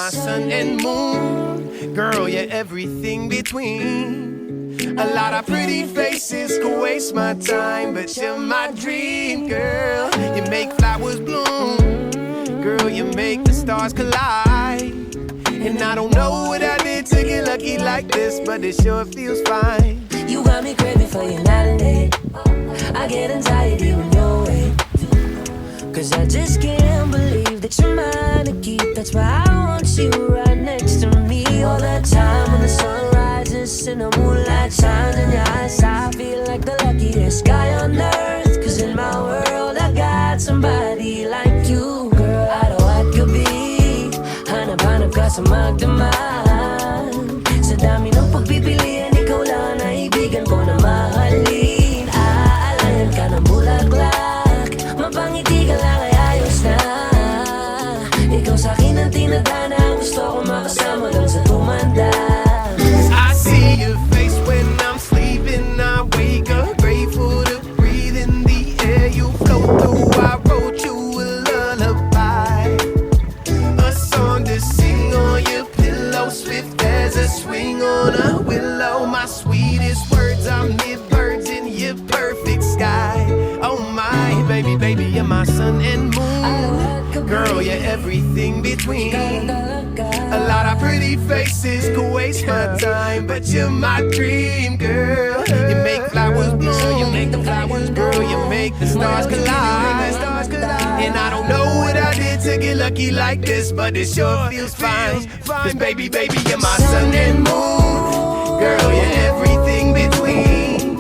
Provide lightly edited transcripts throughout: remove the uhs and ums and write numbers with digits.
my sun and moon. Girl, you're everything between. A lot of pretty faces could waste my time, but you're my dream, girl. You make flowers bloom. Girl, you make the stars collide. And I don't know what I did to get lucky like this, but it sure feels fine. You got me craving for you night and day. I get anxiety when you're away, 'cause I just can't believe that you're mine to keep. That's why I want you right next to me all the time. When the sun rises and the moonlight shines in your eyes, I feel like the luckiest guy on earth. 'Cause in my world I got somebody like you. Girl, I know I could be hanap-hanap ka sa magdamag. Sa dami ng pagpipilian, ikaw lang ang naibigan ko na mahalin. Aalayan ka ng bulaklak, mapangiti ka lang ay ayos na. Ikaw sa'kin ang tinadhana, gusto ko makasama lang sa tumanda. I see your face when I'm sleeping. I wake up grateful to breathe in the air you flow through. I wrote you a lullaby, a song to sing on your pillow, swift as a swing on a willow. My sweetest words are mid-birds in your perfect sky. Oh my, baby, baby, you're my sun and moon. Girl, you're everything between. A lot of pretty faces could waste my time, but you're my dream, girl. You make flowers bloom, you make the flowers grow, you make the stars collide. And I don't know what I did to get lucky like this, but it sure feels fine. 'Cause baby, baby, you're my sun and moon. Girl, you're everything between.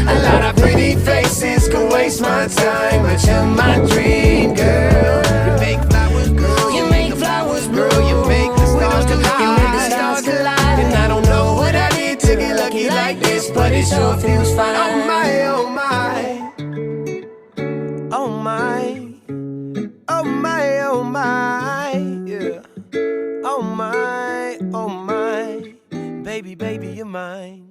A lot of pretty faces could waste my time, but you're my dream, girl. You make flowers grow, you make the flowers grow, you make the stars collide. And I don't know what I did to get lucky like this, but it sure feels fine. Oh my, oh my, oh my, oh my, oh my, yeah. Oh my, baby, baby, you're mine.